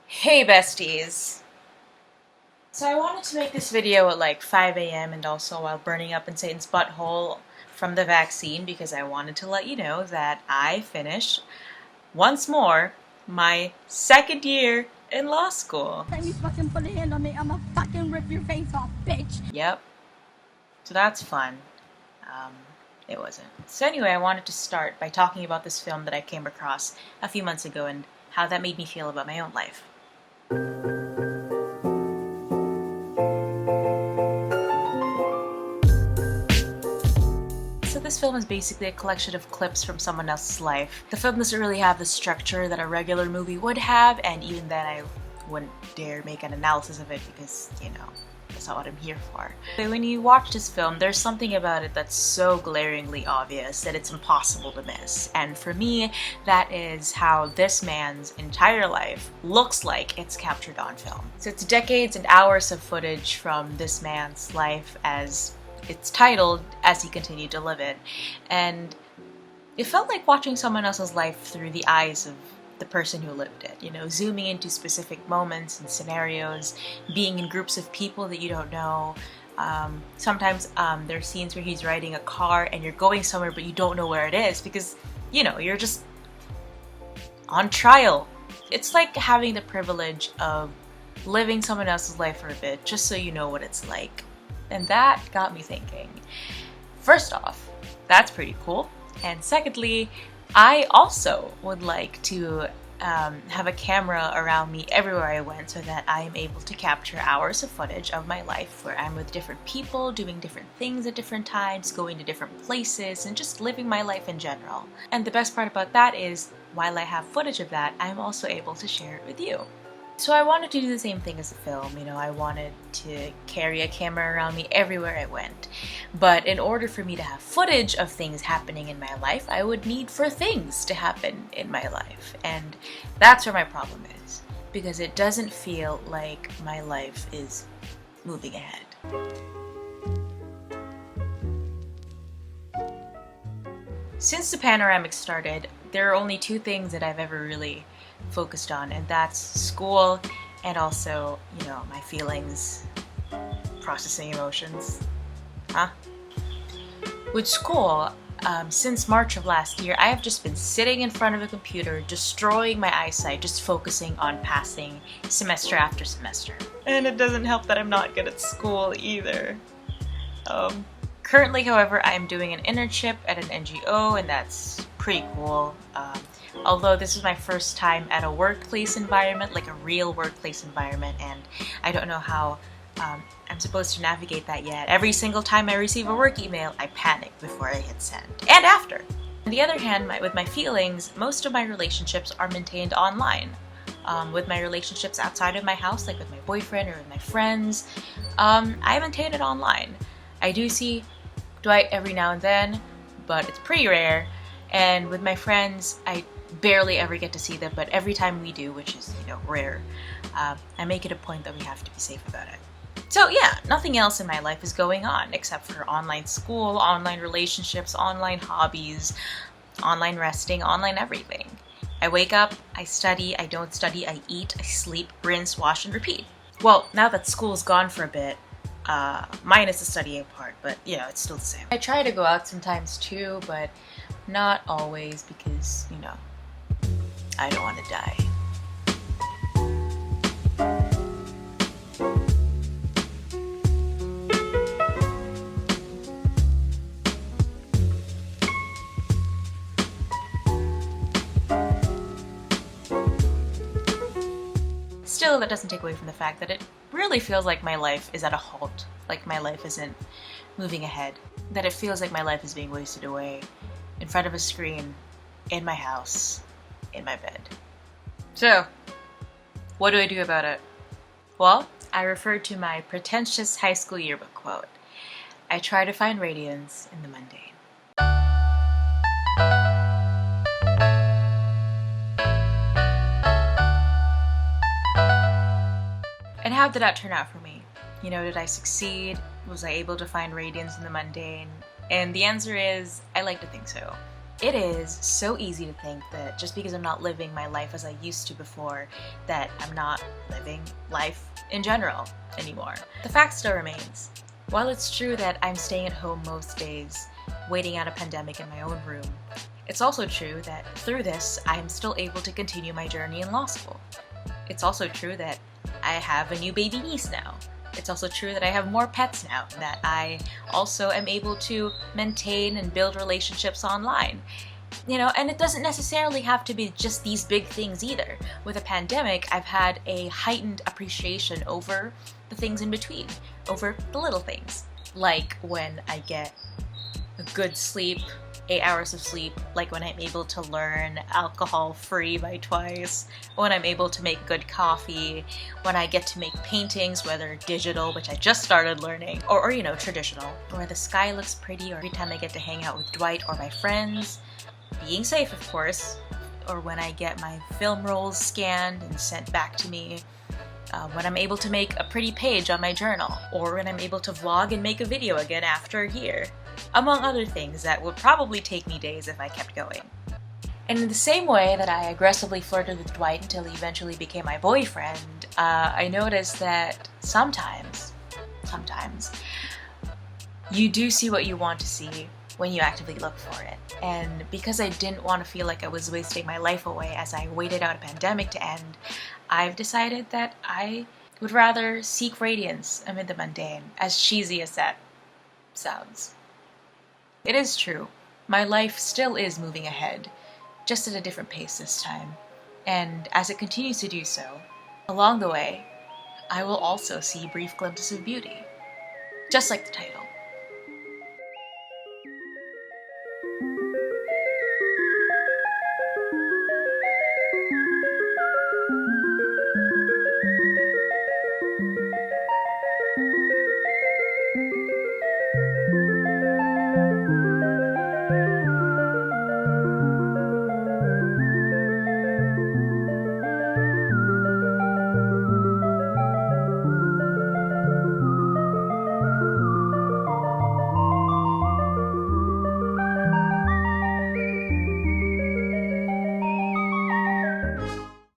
Hey besties! So I wanted to make this video at like 5 a.m. and also while burning up in Satan's butthole from the vaccine because I wanted to let you know that I finished, once more, my second year in law school. Let me fucking put a hand on me. I'ma fucking rip your face off, bitch. Yep. So that's fun. It wasn't. So anyway, I wanted to start by talking about this film that I came across a few months ago and how that made me feel about my own life. So this film is basically a collection of clips from someone else's life. The film doesn't really have the structure that a regular movie would have, and even then I wouldn't dare make an analysis of it because, you know, that's not what I'm here for. But when you watch this film, there's something about it that's so glaringly obvious that it's impossible to miss. And for me, that is how this man's entire life looks like it's captured on film. So it's decades and hours of footage from this man's life as it's titled as he continued to live it. And it felt like watching someone else's life through the eyes of the person who lived it, you know, zooming into specific moments and scenarios, being in groups of people that you don't know. Sometimes there are scenes where he's riding a car and you're going somewhere but you don't know where it is because, you know, you're just on trial. It's like having the privilege of living someone else's life for a bit just so you know what it's like. And that got me thinking. First off, that's pretty cool. And secondly, I also would like to have a camera around me everywhere I went so that I am able to capture hours of footage of my life where I'm with different people, doing different things at different times, going to different places, and just living my life in general. And the best part about that is, while I have footage of that, I'm also able to share it with you. So I wanted to do the same thing as the film, you know, I wanted to carry a camera around me everywhere I went. But in order for me to have footage of things happening in my life, I would need for things to happen in my life. And that's where my problem is, because it doesn't feel like my life is moving ahead. Since the panoramic started, there are only two things that I've ever really focused on, and that's school and also, you know, my feelings, processing emotions. With school, since March of last year, I have just been sitting in front of a computer, destroying my eyesight, just focusing on passing semester after semester. And it doesn't help that I'm not good at school either. Currently, however, I'm doing an internship at an NGO, and that's pretty cool. Although this is my first time at a workplace environment, like a real workplace environment, and I don't know how I'm supposed to navigate that yet. Every single time I receive a work email, I panic before I hit send. And after! On the other hand, with my feelings, most of my relationships are maintained online. With my relationships outside of my house, like with my boyfriend or with my friends, I maintain it online. I do see Dwight every now and then, but it's pretty rare. And with my friends, I barely ever get to see them, but every time we do, which is, you know, rare, I make it a point that we have to be safe about it. So yeah, nothing else in my life is going on except for online school, online relationships, online hobbies, online resting, online everything. I wake up, I study, I don't study, I eat, I sleep, rinse, wash, and repeat. Well, now that school's gone for a bit, minus the studying part, but you know, it's still the same. I try to go out sometimes too, but not always because, you know, I don't want to die. Still, that doesn't take away from the fact that it really feels like my life is at a halt, like my life isn't moving ahead, that it feels like my life is being wasted away in front of a screen, in my house, in my bed. So, what do I do about it? Well, I refer to my pretentious high school yearbook quote. I try to find radiance in the mundane. And how did that turn out for me? You know, did I succeed? Was I able to find radiance in the mundane? And the answer is, I like to think so. It is so easy to think that just because I'm not living my life as I used to before, that I'm not living life in general anymore. The fact still remains. While it's true that I'm staying at home most days, waiting out a pandemic in my own room, it's also true that through this, I am still able to continue my journey in law school. It's also true that I have a new baby niece now. It's also true that I have more pets now, that I also am able to maintain and build relationships online. And it doesn't necessarily have to be just these big things either. With a pandemic, I've had a heightened appreciation over the things in between, over the little things. Like when I get a good sleep, 8 hours of sleep, like when I'm able to learn alcohol-free by twice, when I'm able to make good coffee, when I get to make paintings, whether digital, which I just started learning, or traditional, where the sky looks pretty, or every time I get to hang out with Dwight or my friends, being safe of course, or when I get my film rolls scanned and sent back to me, when I'm able to make a pretty page on my journal, or when I'm able to vlog and make a video again after a year, among other things that would probably take me days if I kept going. And in the same way that I aggressively flirted with Dwight until he eventually became my boyfriend, I noticed that sometimes, you do see what you want to see when you actively look for it. And because I didn't want to feel like I was wasting my life away as I waited out a pandemic to end, I've decided that I would rather seek radiance amid the mundane, as cheesy as that sounds. It is true, my life still is moving ahead, just at a different pace this time. And as it continues to do so, along the way, I will also see brief glimpses of beauty, just like the title.